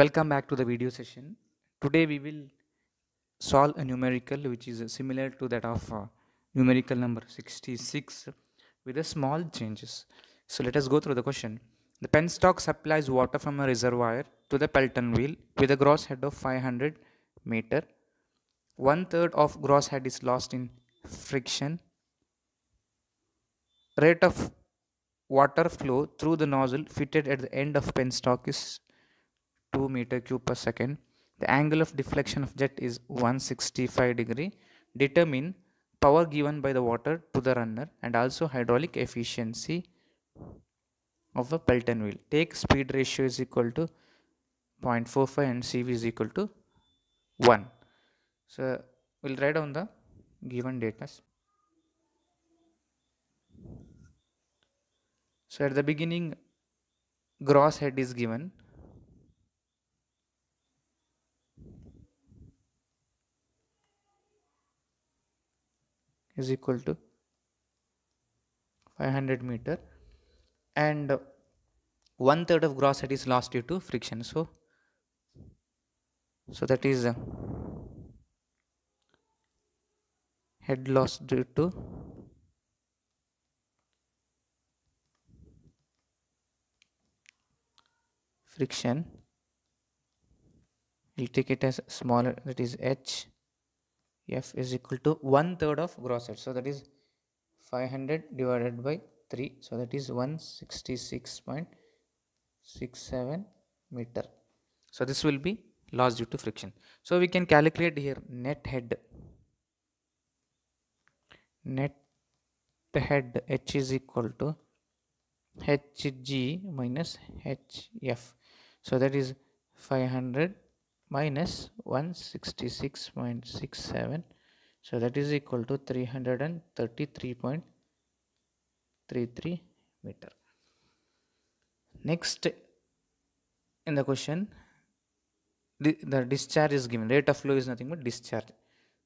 Welcome back to the video session. Today we will solve a numerical which is similar to that of numerical number 66 with a small changes. So let us go through the question. The penstock supplies water from a reservoir to the Pelton wheel with a gross head of 500 meter. One third of gross head is lost in friction. Rate of water flow through the nozzle fitted at the end of penstock is 2 meter cube per second. The angle of deflection of jet is 165 degree. Determine power given by the water to the runner and also hydraulic efficiency of a Pelton wheel. Take speed ratio is equal to 0.45 and CV is equal to 1. So we'll write down the given data. So at the beginning gross head is given is equal to 500 meter and one third of gross head is lost due to friction. So that is head loss due to friction. We'll take it as smaller, that is h f is equal to one third of gross head. So that is 500 divided by 3. So that is 166.67 meter. So this will be loss due to friction. So we can calculate here net head h is equal to hg minus hf. So that is 500 minus 166.67. So that is equal to 333.33 meter. Next in the question, the discharge is given. Rate of flow is nothing but discharge.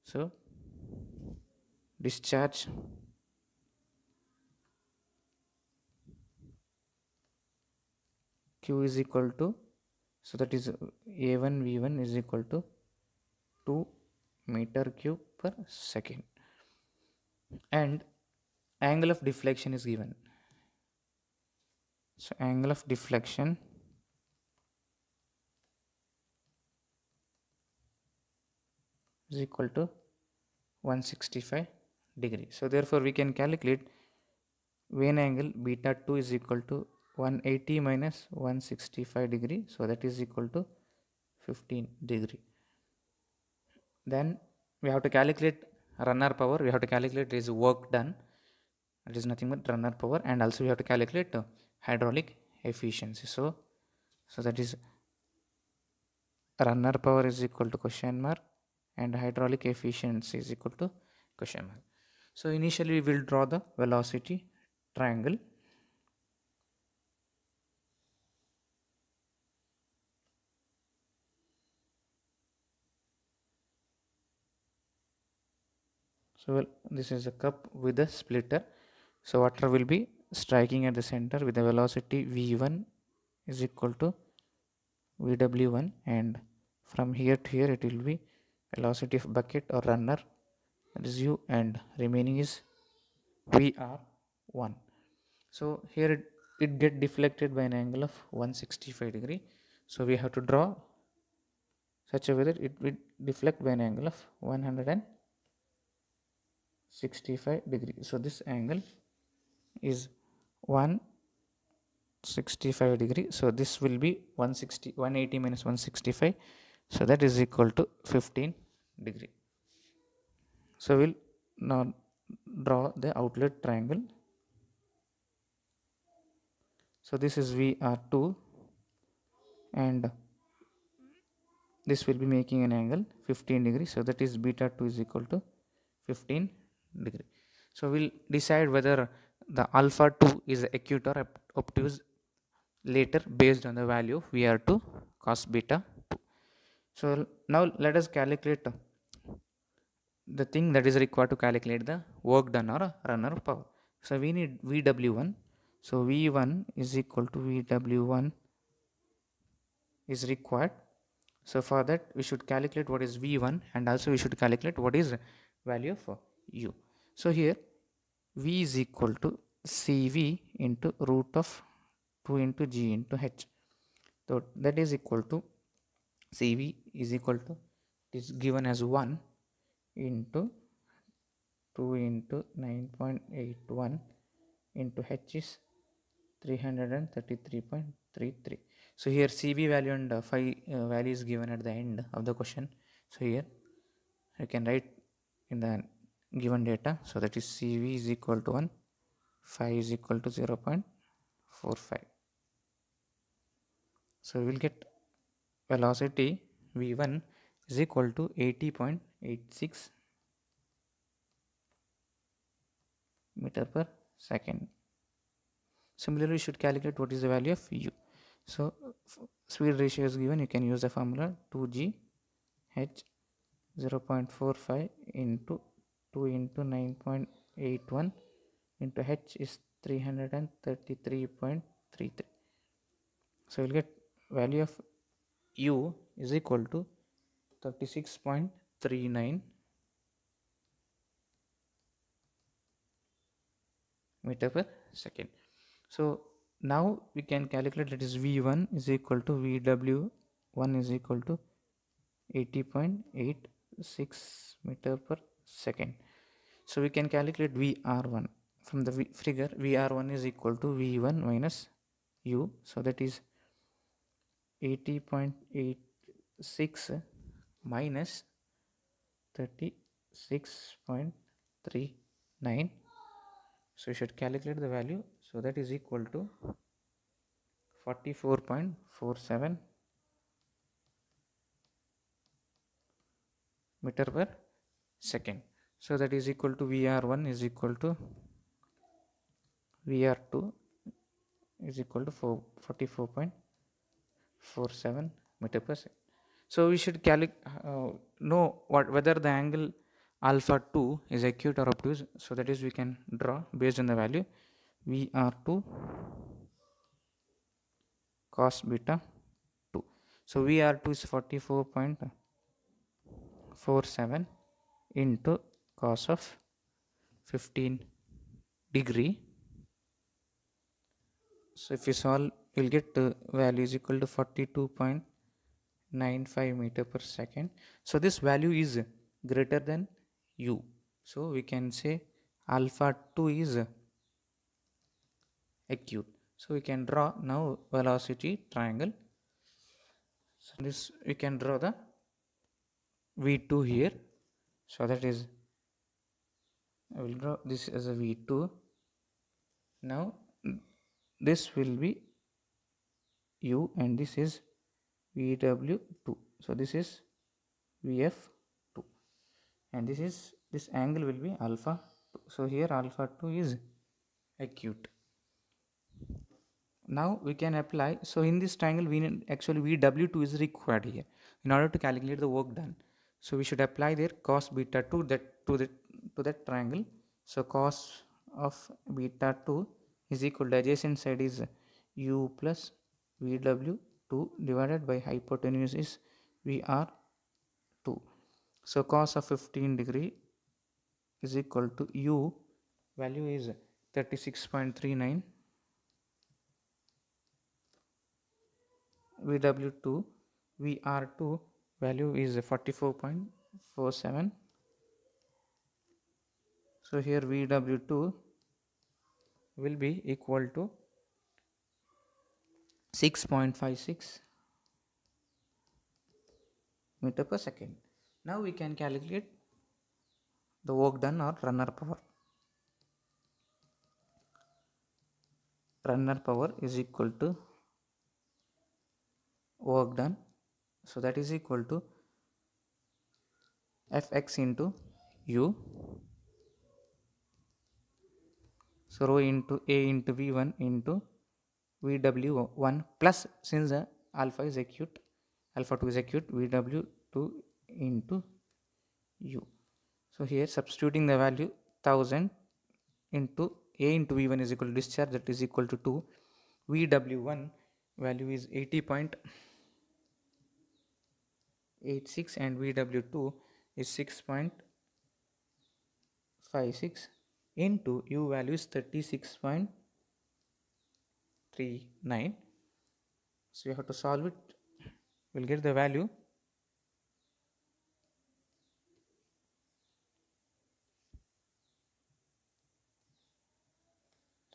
So discharge Q is equal to, so that is A1 V1 is equal to 2 meter cube per second, and angle of deflection is given. So angle of deflection is equal to 165 degree. So therefore we can calculate vane angle beta 2 is equal to 180 minus 165 degree. So that is equal to 15 degree. Then we have to calculate runner power. We have to calculate is work done. It is nothing but runner power, and also we have to calculate hydraulic efficiency. So that is runner power is equal to question mark and hydraulic efficiency is equal to question mark. So initially we will draw the velocity triangle. So this is a cup with a splitter. So water will be striking at the center with the velocity v1 is equal to vw1, and from here to here it will be velocity of bucket or runner, that is u, and remaining is vr1. So here it get deflected by an angle of 165 degree. So we have to draw such a way that it will deflect by an angle of 165 degree. So this angle is 165 degree. So this will be 180 minus 165. So that is equal to 15 degree. So we'll now draw the outlet triangle. So this is VR2 and this will be making an angle 15 degree. So that is beta 2 is equal to 15 degree. So we'll decide whether the alpha 2 is acute or obtuse later based on the value of VR2 cos beta 2. So now let us calculate the thing that is required to calculate the work done or runner power. So we need VW1. So V1 is equal to VW1 is required. So for that we should calculate what is V1 and also we should calculate what is value of U. So here V is equal to CV into root of 2 into G into H. So that is equal to CV is equal to, it is given as 1 into 2 into 9.81 into H is 333.33. So here CV value and phi value is given at the end of the question. So here you can write in the given data. So that is CV is equal to 1, phi is equal to 0.45. So we will get velocity V1 is equal to 80.86 meter per second. Similarly, you should calculate what is the value of U. So speed ratio is given. You can use the formula 2G H 0.45 into 2 into 9.81 into H is 333.33. So you'll get value of U is equal to 36.39 meter per second. So now we can calculate that is V1 is equal to VW1 is equal to 80.86 meter per second. So we can calculate VR1 from the figure. VR1 is equal to V1 minus U. So that is 80.86 minus 36.39. So you should calculate the value. So that is equal to 44.47 meter per second. So that is equal to VR1 is equal to VR2 is equal to 44.47 meter per second. So we should know whether the angle alpha 2 is acute or obtuse. So that is we can draw based on the value VR2 cos beta 2. So VR2 is 44.47 into cos of 15 degree. So if we solve, we'll get value is equal to 42.95 meter per second. So this value is greater than U. So we can say alpha 2 is acute. So we can draw now velocity triangle. So this we can draw the V2 here. So that is, I will draw this as a V2. Now this will be U and this is VW2. So this is VF2 and this angle will be alpha 2. So here alpha 2 is acute. Now we can apply. So in this triangle we need, actually VW2 is required here in order to calculate the work done. So we should apply there cos beta 2 to that triangle. So cos of beta 2 is equal to adjacent side is U plus VW2 divided by hypotenuse is VR2. So cos of 15 degree is equal to U value is 36.39 VW2 VR2 value is 44.47. So here VW2 will be equal to 6.56 meter per second. Now we can calculate the work done or runner power. Runner power is equal to work done. So that is equal to Fx into U. So rho into A into V1 into VW1 plus, since the alpha is acute, alpha 2 is acute, VW2 into U. So here substituting the value 1000 into A into V1 is equal to discharge, that is equal to 2. VW1 value is 80.86 6.86 and VW2 is 6.56 into U value is 36.39. So you have to solve it. We'll get the value.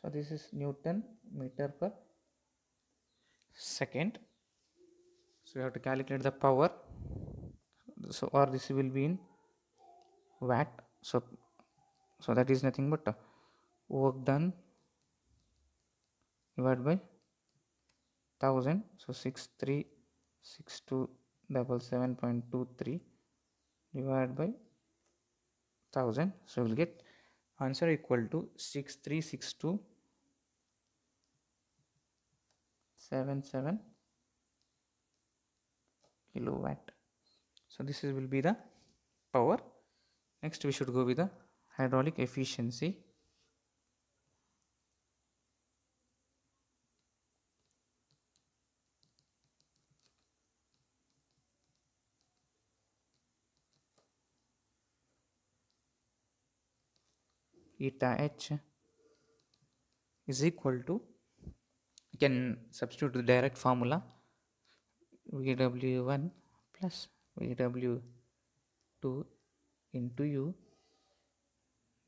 So this is Newton meter per second. So you have to calculate the power. So or this will be in watt. So that is nothing but work done divided by 1000. So 636277.23 divided by 1000. So we'll get answer equal to 63627 kilowatt. So this will be the power. Next we should go with the hydraulic efficiency. Eta H is equal to, you can substitute the direct formula, VW1 plus VW2 into U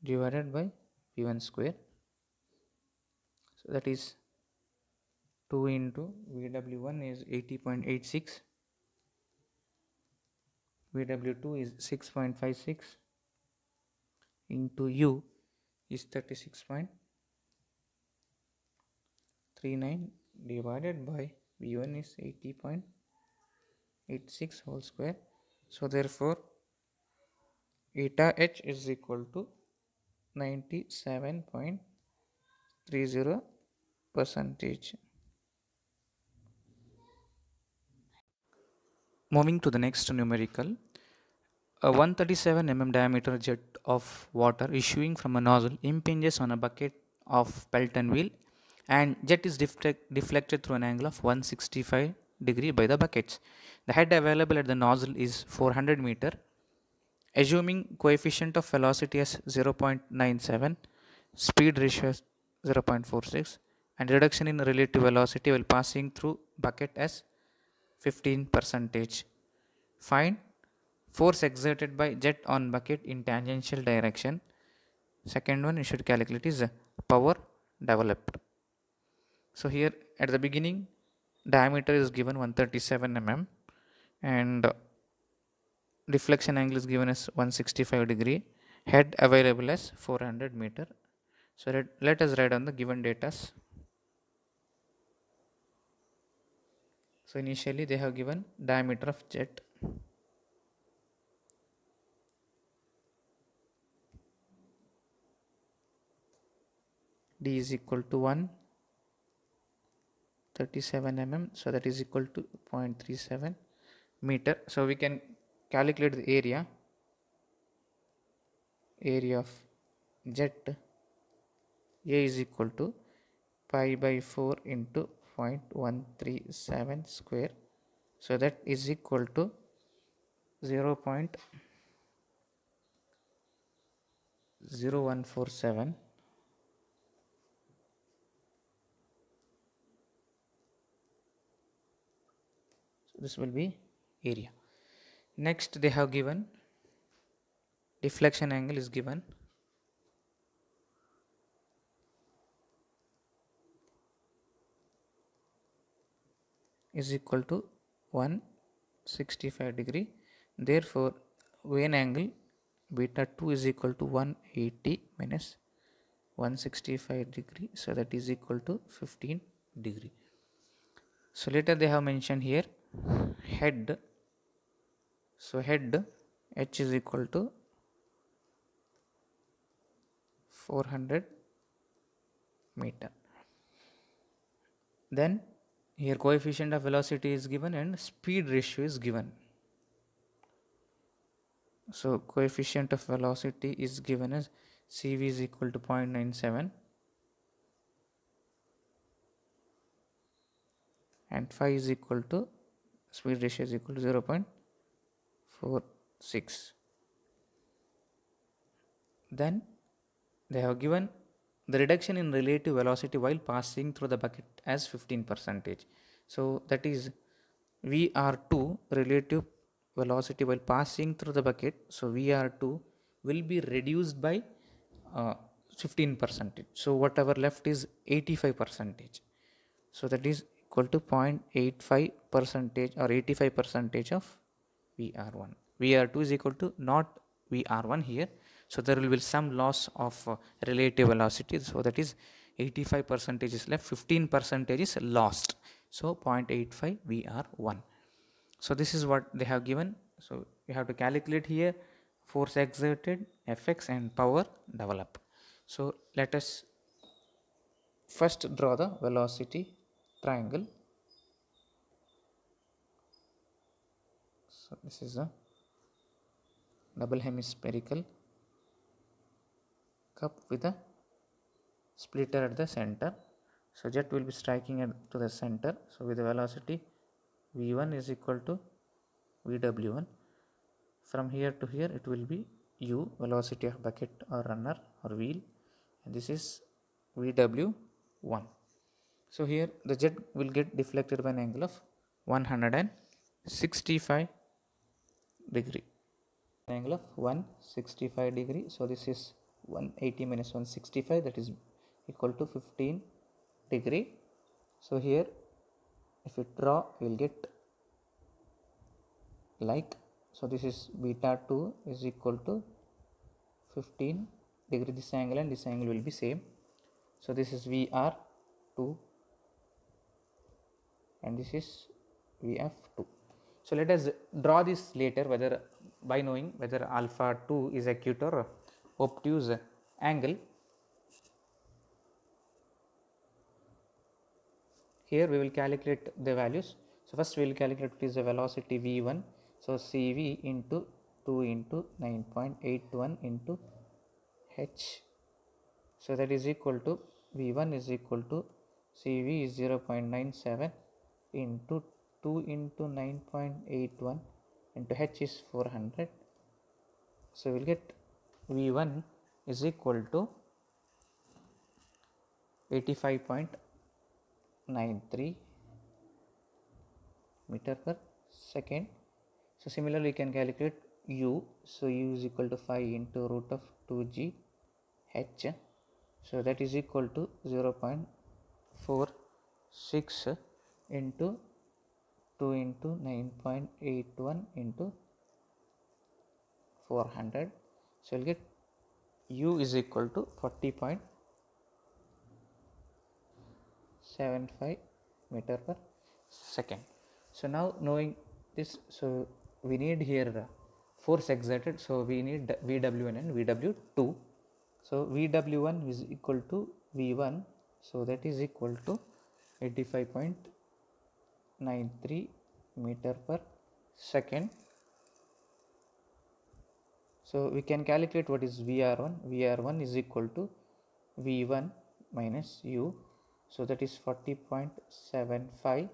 divided by V1 square. So that is 2 into VW1 is 80.86, VW2 is 6.56 into U is 36.39 divided by V1 is 80.86 whole square. So therefore eta H is equal to 97.30%. Moving to the next numerical, a 137 mm diameter jet of water issuing from a nozzle impinges on a bucket of Pelton wheel, and jet is deflected through an angle of 165 degree by the buckets. The head available at the nozzle is 400 meter. Assuming coefficient of velocity as 0.97, speed ratio as 0.46, and reduction in relative velocity while passing through bucket as 15%. Find force exerted by jet on bucket in tangential direction. Second one you should calculate is power developed. So here at the beginning diameter is given 137 mm and deflection angle is given as 165 degree, head available as 400 meter. So let us write on the given data. So initially they have given diameter of jet d is equal to 137 mm, so that is equal to 0.37 meter. So we can calculate the area of jet. A is equal to pi by 4 into 0.137 square, so that is equal to 0.0147. So this will be area. Next they have given deflection angle is given is equal to 165 degree. Therefore Vane angle beta 2 is equal to 180 minus 165 degree, so that is equal to 15 degree. So later they have mentioned here head. So head H is equal to 400 meter. Then here coefficient of velocity is given and speed ratio is given. So coefficient of velocity is given as CV is equal to 0.97 and phi is equal to speed ratio is equal to 0.36. 4, 6. Then they have given the reduction in relative velocity while passing through the bucket as 15%. So that is VR2 relative velocity while passing through the bucket. So VR2 will be reduced by 15%. So whatever left is 85%. So that is equal to 0.85% or 85% of VR1. VR2 is equal to not VR1 here. So there will be some loss of relative velocity. So that is 85% is left, 15% is lost. So 0.85 VR1. So this is what they have given. So you have to calculate here force exerted, Fx and power developed. So let us first draw the velocity triangle. So this is a double hemispherical cup with a splitter at the center. So jet will be striking to the center. So with the velocity v1 is equal to vw1. From here to here it will be u, velocity of bucket or runner or wheel, and this is vw1. So here the jet will get deflected by an angle of 165 degree. Angle of 165 degree. So this is 180 minus 165, that is equal to 15 degree. So here if you draw you will get like, so this is beta 2 is equal to 15 degree, this angle and this angle will be same. So this is VR2 and this is VF2. So let us draw this later, whether by knowing whether alpha 2 is acute or obtuse angle. Here we will calculate the values. So first we will calculate what is the velocity v1. So cv into 2 into 9.81 into h. So that is equal to v1 is equal to cv is 0.97 into 2 into 9.81 into h is 400. So we will get v1 is equal to 85.93 meter per second. So similarly you can calculate u. So u is equal to 5 into root of 2g h. So that is equal to 0.46 into 2 into 9.81 into 400. So we'll get u is equal to 40.75 meter per second. So now knowing this, so we need here force exerted. So we need Vw1 and Vw2. So Vw1 is equal to V1. So that is equal to 85.93 meter per second. So we can calculate what is VR1. VR1 is equal to V1 minus U. So that is 40.75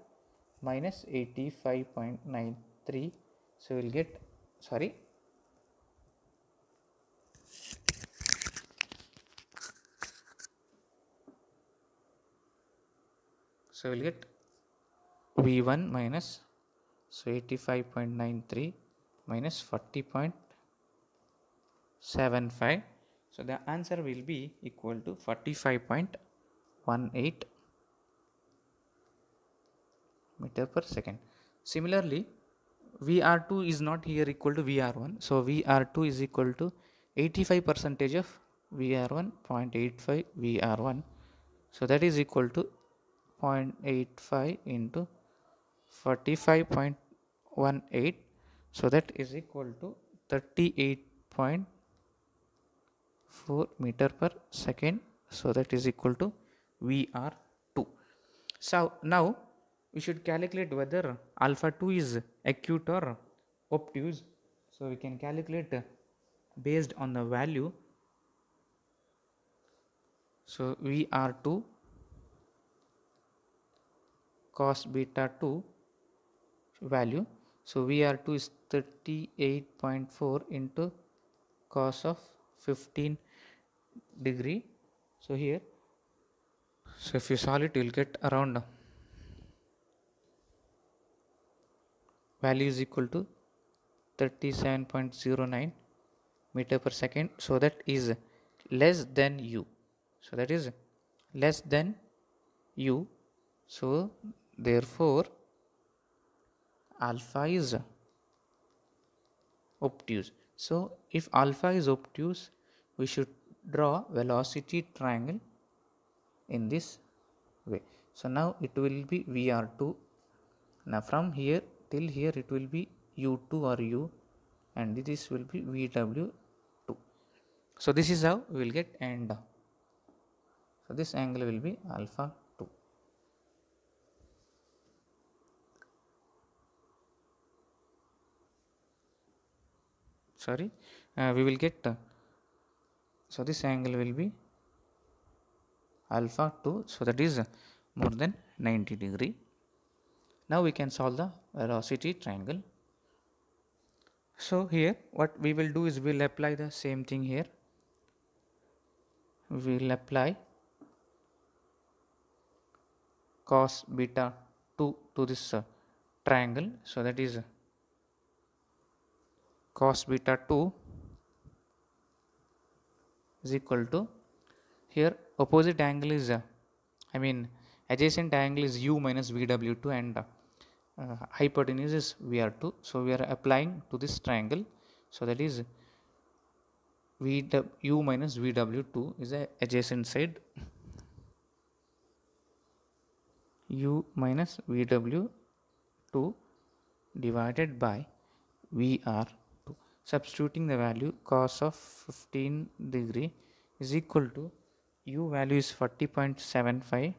minus 85.93. So we will get, sorry, so we will get V1 minus, so 85.93 minus 40.75. So the answer will be equal to 45.18 meter per second. Similarly, VR2 is not here equal to VR1. So VR2 is equal to 85% of VR1, 0.85 VR1. So that is equal to 0.85 into 45.18. So that is equal to 38.4 meter per second. So that is equal to VR2. So now we should calculate whether alpha 2 is acute or obtuse. So we can calculate based on the value. So VR2 cos beta 2 value. So VR2 is 38.4 into cos of 15 degree. So here, so if you solve it, you will get around value is equal to 37.09 meter per second. So that is less than u. So that is less than u. So therefore alpha is obtuse. So if alpha is obtuse, we should draw velocity triangle in this way. So now it will be VR2. Now from here till here it will be U2 or U, and this will be VW2. So this is how we will get, and so this angle will be alpha 2. Sorry, we will get, so this angle will be alpha 2, so that is more than 90 degree. Now we can solve the velocity triangle. So here what we will do is we will apply the same thing here. We will apply cos beta 2 to this triangle. So that is cos beta 2 is equal to, here opposite angle is adjacent angle is u minus VW2, and hypotenuse is VR2. So we are applying to this triangle. So that is u minus VW2 is a adjacent side, u minus VW2 divided by VR2. Substituting the value, cos of 15 degree is equal to, u value is 40.75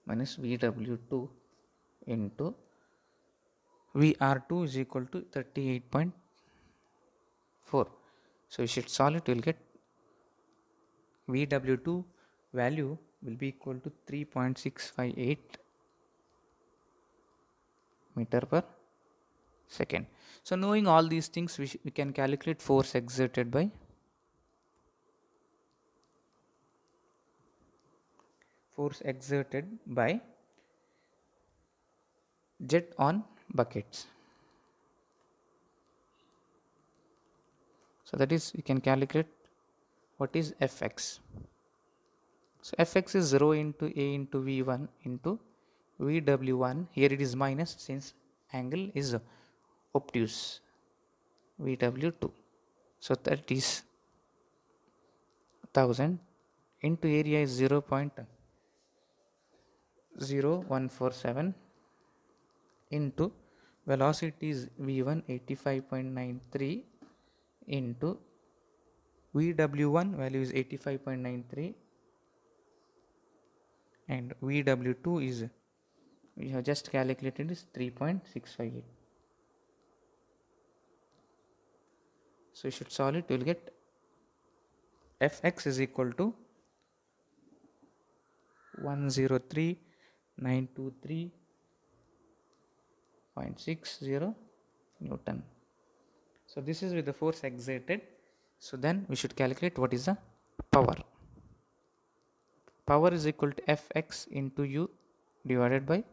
minus VW2 into VR2 is equal to 38.4. So you should solve it, you will get VW2 value will be equal to 3.658 meter per second. So knowing all these things, we can calculate force exerted by jet on buckets. So that is, we can calculate what is Fx. So Fx is rho into A into V1 into VW1. Here it is minus since angle is obtuse, VW2. So that is 1000 into area is 0.0147 into velocity is V1 85.93 into VW1 value is 85.93 and VW2 is, we have just calculated, is 3.658. So you should solve it, you will get Fx is equal to 103,923.60 Newton. So this is with the force exerted. So then we should calculate what is the power. Power is equal to Fx into U divided by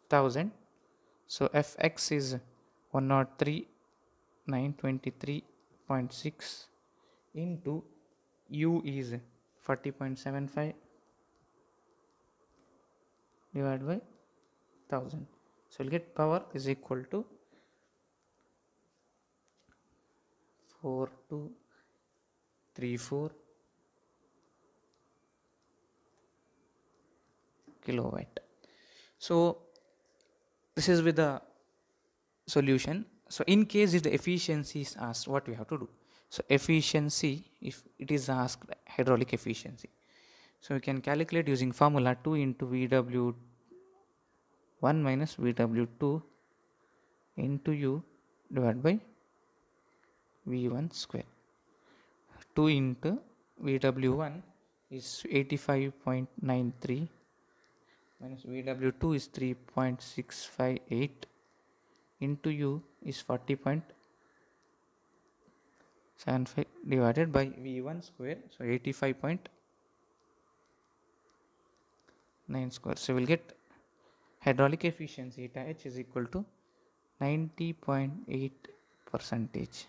1000. So Fx is 103,923.6 into U is 40.75 divided by 1000. So we'll get power is equal to 4234 kilowatt. So this is with the solution. So in case if the efficiency is asked, what we have to do? So efficiency, if it is asked hydraulic efficiency, so we can calculate using formula 2 into VW1 minus VW2 into U divided by V1 square. 2 into VW1 is 85.93 minus VW2 is 3.658 into U is 40.75 divided by V1 square, so 85.9 square. So we'll get hydraulic efficiency eta H is equal to 90.8%.